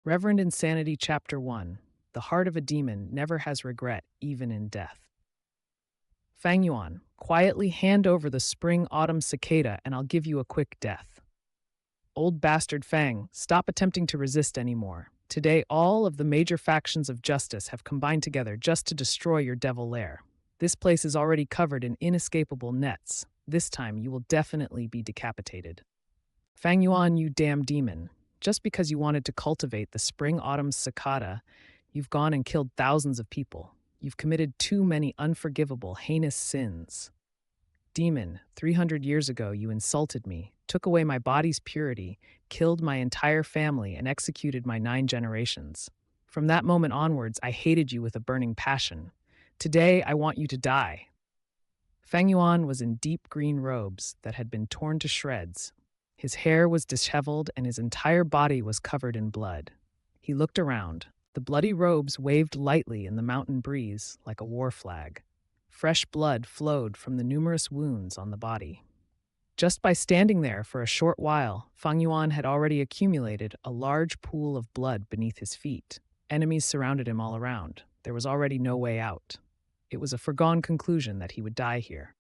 Reverend Insanity Chapter 1. The heart of a demon never has regret, even in death. Fang Yuan, quietly hand over the spring-autumn cicada and I'll give you a quick death. Old bastard Fang, stop attempting to resist anymore. Today all of the major factions of justice have combined together just to destroy your devil lair. This place is already covered in inescapable nets. This time you will definitely be decapitated. Fang Yuan, you damn demon. Just because you wanted to cultivate the spring-autumn cicada, you've gone and killed thousands of people. You've committed too many unforgivable, heinous sins. Demon, 300 years ago you insulted me, took away my body's purity, killed my entire family, and executed my 9 generations. From that moment onwards, I hated you with a burning passion. Today, I want you to die. Fang Yuan was in deep green robes that had been torn to shreds. His hair was disheveled and his entire body was covered in blood. He looked around. The bloody robes waved lightly in the mountain breeze like a war flag. Fresh blood flowed from the numerous wounds on the body. Just by standing there for a short while, Fang Yuan had already accumulated a large pool of blood beneath his feet. Enemies surrounded him all around. There was already no way out. It was a foregone conclusion that he would die here.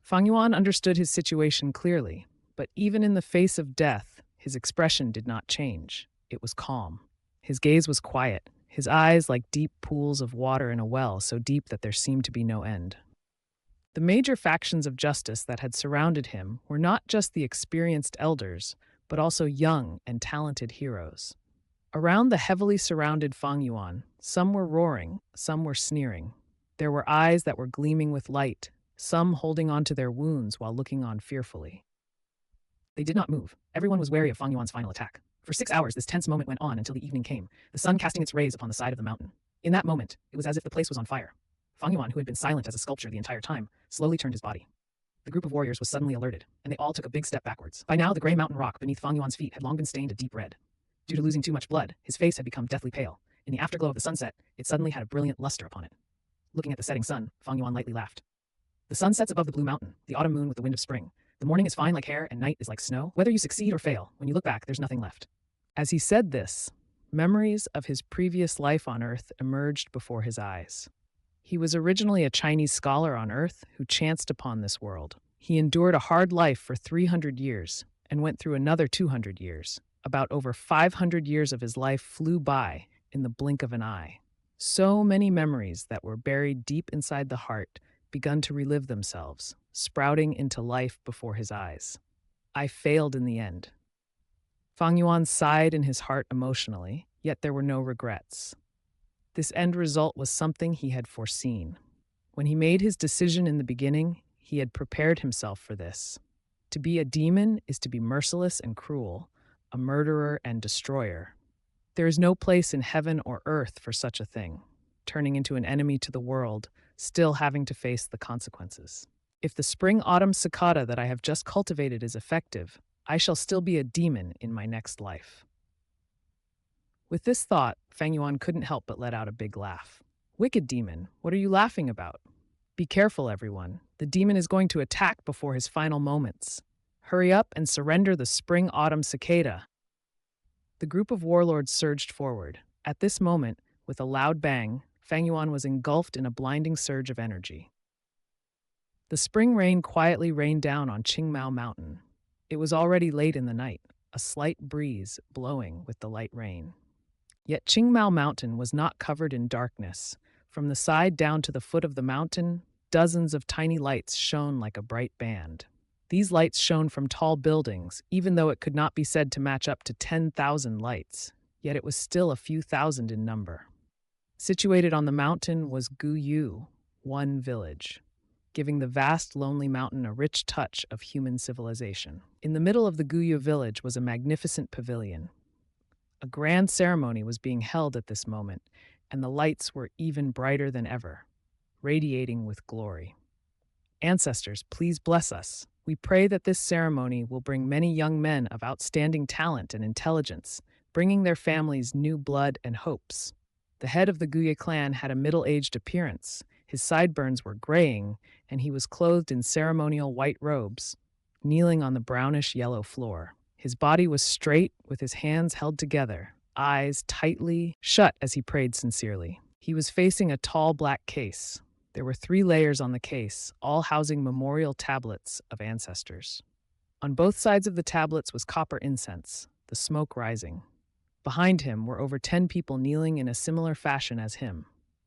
Fang Yuan understood his situation clearly, but even in the face of death, his expression did not change. It was calm. His gaze was quiet, his eyes like deep pools of water in a well so deep that there seemed to be no end. The major factions of justice that had surrounded him were not just the experienced elders, but also young and talented heroes. Around the heavily surrounded Fang Yuan, some were roaring, some were sneering. There were eyes that were gleaming with light, some holding on to their wounds while looking on fearfully. They did not move. Everyone was wary of Fang Yuan's final attack. For 6 hours, this tense moment went on until the evening came, the sun casting its rays upon the side of the mountain. In that moment, it was as if the place was on fire. Fang Yuan, who had been silent as a sculpture the entire time, slowly turned his body. The group of warriors was suddenly alerted, and they all took a big step backwards. By now, the gray mountain rock beneath Fang Yuan's feet had long been stained a deep red. Due to losing too much blood, his face had become deathly pale. In the afterglow of the sunset, it suddenly had a brilliant luster upon it. Looking at the setting sun, Fang Yuan lightly laughed. The sun sets above the blue mountain, the autumn moon with the wind of spring. The morning is fine like hair and night is like snow. Whether you succeed or fail, when you look back, there's nothing left. As he said this, memories of his previous life on Earth emerged before his eyes. He was originally a Chinese scholar on Earth who chanced upon this world. He endured a hard life for 300 years and went through another 200 years. About over 500 years of his life flew by in the blink of an eye. So many memories that were buried deep inside the heart begun to relive themselves, sprouting into life before his eyes. I failed in the end. Fang Yuan sighed in his heart emotionally, yet there were no regrets. This end result was something he had foreseen. When he made his decision in the beginning, he had prepared himself for this. To be a demon is to be merciless and cruel, a murderer and destroyer. There is no place in heaven or earth for such a thing, turning into an enemy to the world, still having to face the consequences. If the spring-autumn cicada that I have just cultivated is effective, I shall still be a demon in my next life. With this thought, Fang Yuan couldn't help but let out a big laugh. Wicked demon, what are you laughing about? Be careful, everyone. The demon is going to attack before his final moments. Hurry up and surrender the spring-autumn cicada. The group of warlords surged forward. At this moment, with a loud bang, Fang Yuan was engulfed in a blinding surge of energy. The spring rain quietly rained down on Qingmao Mountain. It was already late in the night, a slight breeze blowing with the light rain. Yet Qingmao Mountain was not covered in darkness. From the side down to the foot of the mountain, dozens of tiny lights shone like a bright band. These lights shone from tall buildings, even though it could not be said to match up to 10,000 lights, yet it was still a few thousand in number. Situated on the mountain was Guyu, one village, giving the vast, lonely mountain a rich touch of human civilization. In the middle of the Guyu village was a magnificent pavilion. A grand ceremony was being held at this moment, and the lights were even brighter than ever, radiating with glory. Ancestors, please bless us. We pray that this ceremony will bring many young men of outstanding talent and intelligence, bringing their families new blood and hopes. The head of the Guye clan had a middle-aged appearance. His sideburns were graying, and he was clothed in ceremonial white robes, kneeling on the brownish-yellow floor. His body was straight, with his hands held together, eyes tightly shut as he prayed sincerely. He was facing a tall black case. There were 3 layers on the case, all housing memorial tablets of ancestors. On both sides of the tablets was copper incense, the smoke rising. Behind him were over 10 people kneeling in a similar fashion as him.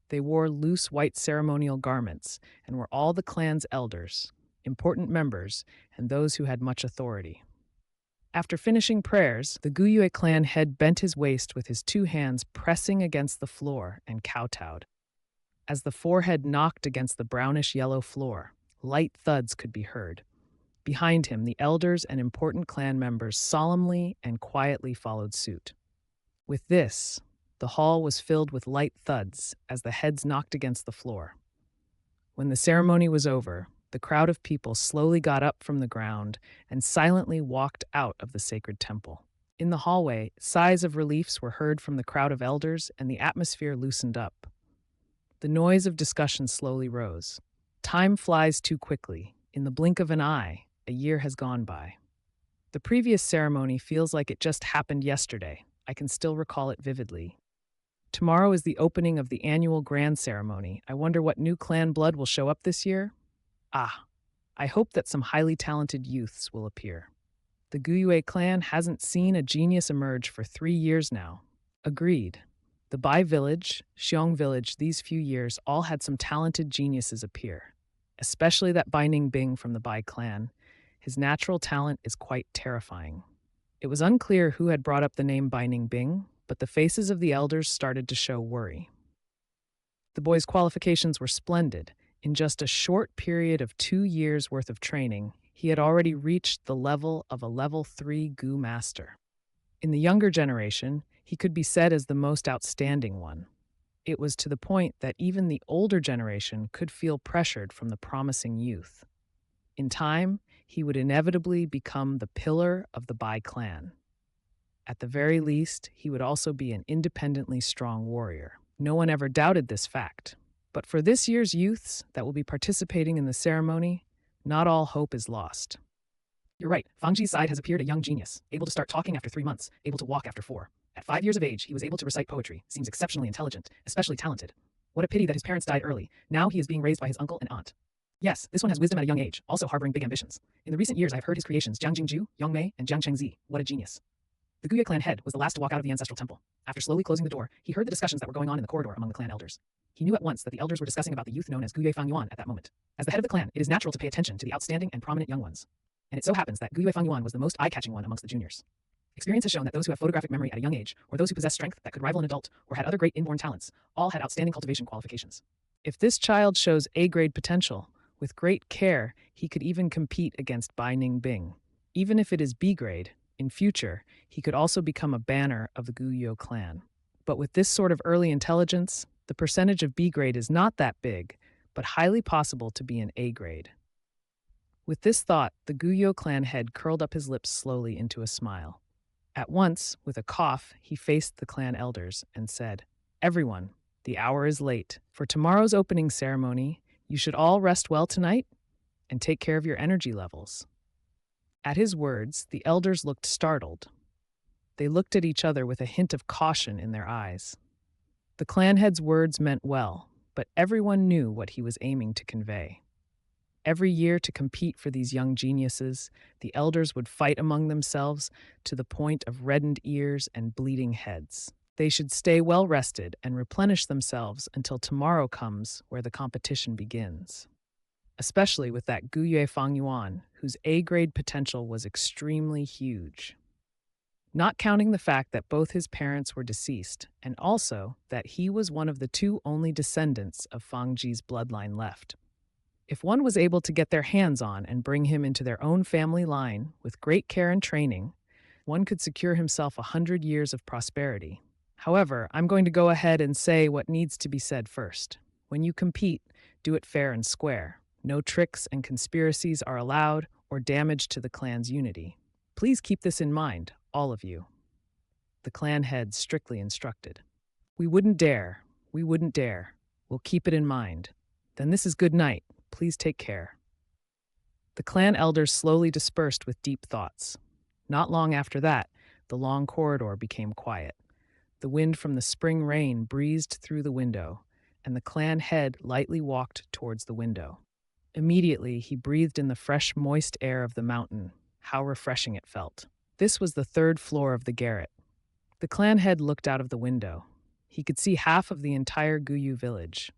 They wore loose white ceremonial garments and were all the clan's elders, important members, and those who had much authority. After finishing prayers, the Guyue clan head bent his waist with his 2 hands pressing against the floor and kowtowed. As the forehead knocked against the brownish-yellow floor, light thuds could be heard. Behind him, the elders and important clan members solemnly and quietly followed suit. With this, the hall was filled with light thuds as the heads knocked against the floor. When the ceremony was over, the crowd of people slowly got up from the ground and silently walked out of the sacred temple. In the hallway, sighs of reliefs were heard from the crowd of elders, and the atmosphere loosened up. The noise of discussion slowly rose. Time flies too quickly. In the blink of an eye, a year has gone by. The previous ceremony feels like it just happened yesterday. I can still recall it vividly. Tomorrow is the opening of the annual grand ceremony. I wonder what new clan blood will show up this year? I hope that some highly talented youths will appear. The Guyue clan hasn't seen a genius emerge for 3 years now. Agreed. The Bai village, Xiong village, these few years all had some talented geniuses appear, especially that Bai Ningbing from the Bai clan. His natural talent is quite terrifying. It was unclear who had brought up the name Bai Ningbing, but the faces of the elders started to show worry. The boy's qualifications were splendid. In just a short period of 2 years' worth of training, he had already reached the level of a level 3 Gu master. In the younger generation, he could be said as the most outstanding one. It was to the point that even the older generation could feel pressured from the promising youth. In time, he would inevitably become the pillar of the Bai clan. At the very least, he would also be an independently strong warrior. No one ever doubted this fact. But for this year's youths that will be participating in the ceremony, not all hope is lost. You're right, Fang Ji's side has appeared a young genius, able to start talking after 3 months, able to walk after 4. At 5 years of age, he was able to recite poetry, seems exceptionally intelligent, especially talented. What a pity that his parents died early. Now he is being raised by his uncle and aunt. Yes, this one has wisdom at a young age, also harboring big ambitions. In the recent years, I've heard his creations Jiang Jingju, Yong Mei, and Jiang Chengzi. What a genius. The Guyue clan head was the last to walk out of the ancestral temple. After slowly closing the door, he heard the discussions that were going on in the corridor among the clan elders. He knew at once that the elders were discussing about the youth known as Guyue Fangyuan at that moment. As the head of the clan, it is natural to pay attention to the outstanding and prominent young ones. And it so happens that Guyue Fangyuan was the most eye-catching one amongst the juniors. Experience has shown that those who have photographic memory at a young age, or those who possess strength that could rival an adult, or had other great inborn talents, all had outstanding cultivation qualifications. If this child shows A-grade potential, with great care, he could even compete against Bai Ningbing. Even if it is B-grade, in future, he could also become a banner of the Guyue clan. But with this sort of early intelligence, the percentage of B-grade is not that big, but highly possible to be an A-grade. With this thought, the Guyue clan head curled up his lips slowly into a smile. At once, with a cough, he faced the clan elders and said, "Everyone, the hour is late. For tomorrow's opening ceremony, you should all rest well tonight and take care of your energy levels." At his words, the elders looked startled. They looked at each other with a hint of caution in their eyes. The clan head's words meant well, but everyone knew what he was aiming to convey. Every year, to compete for these young geniuses, the elders would fight among themselves to the point of reddened ears and bleeding heads. They should stay well rested and replenish themselves until tomorrow comes, where the competition begins. Especially with that Guyue Fangyuan, whose A-grade potential was extremely huge. Not counting the fact that both his parents were deceased, and also that he was one of the 2 only descendants of Fang Ji's bloodline left. If one was able to get their hands on and bring him into their own family line with great care and training, one could secure himself 100 years of prosperity. However, I'm going to go ahead and say what needs to be said first. When you compete, do it fair and square. No tricks and conspiracies are allowed or damage to the clan's unity. Please keep this in mind, all of you. The clan head strictly instructed. We wouldn't dare. We'll keep it in mind. Then this is good night. Please take care. The clan elders slowly dispersed with deep thoughts. Not long after that, the long corridor became quiet. The wind from the spring rain breezed through the window, and the clan head lightly walked towards the window. Immediately, he breathed in the fresh, moist air of the mountain. How refreshing it felt. This was the third floor of the garret. The clan head looked out of the window. He could see half of the entire Guyu village.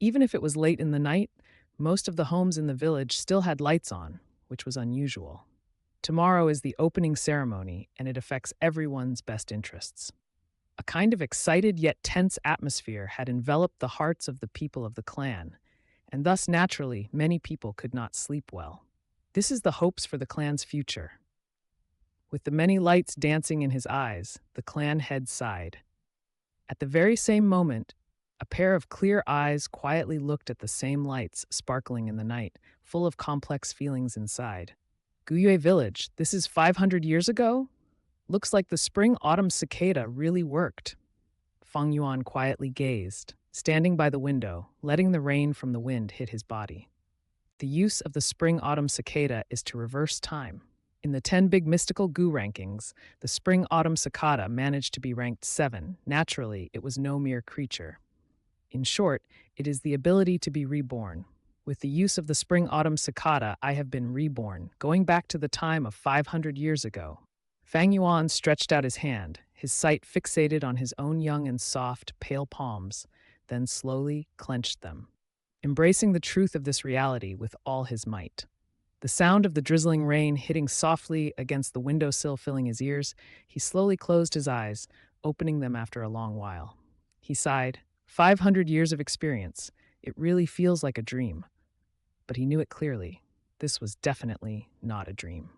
Even if it was late in the night, most of the homes in the village still had lights on, which was unusual. Tomorrow is the opening ceremony, and it affects everyone's best interests. A kind of excited yet tense atmosphere had enveloped the hearts of the people of the clan, and thus naturally many people could not sleep well. This is the hopes for the clan's future. With the many lights dancing in his eyes, the clan head sighed. At the very same moment, a pair of clear eyes quietly looked at the same lights sparkling in the night, full of complex feelings inside. Guyue Village, this is 500 years ago? Looks like the spring-autumn cicada really worked. Feng Yuan quietly gazed, standing by the window, letting the rain from the wind hit his body. The use of the spring-autumn cicada is to reverse time. In the 10 big mystical Gu rankings, the spring-autumn cicada managed to be ranked 7. Naturally, it was no mere creature. In short, it is the ability to be reborn. With the use of the spring-autumn cicada, I have been reborn, going back to the time of 500 years ago. Fang Yuan stretched out his hand, his sight fixated on his own young and soft, pale palms, then slowly clenched them, embracing the truth of this reality with all his might. The sound of the drizzling rain hitting softly against the windowsill filling his ears, he slowly closed his eyes, opening them after a long while. He sighed. 500 years of experience. It really feels like a dream. But he knew it clearly. This was definitely not a dream.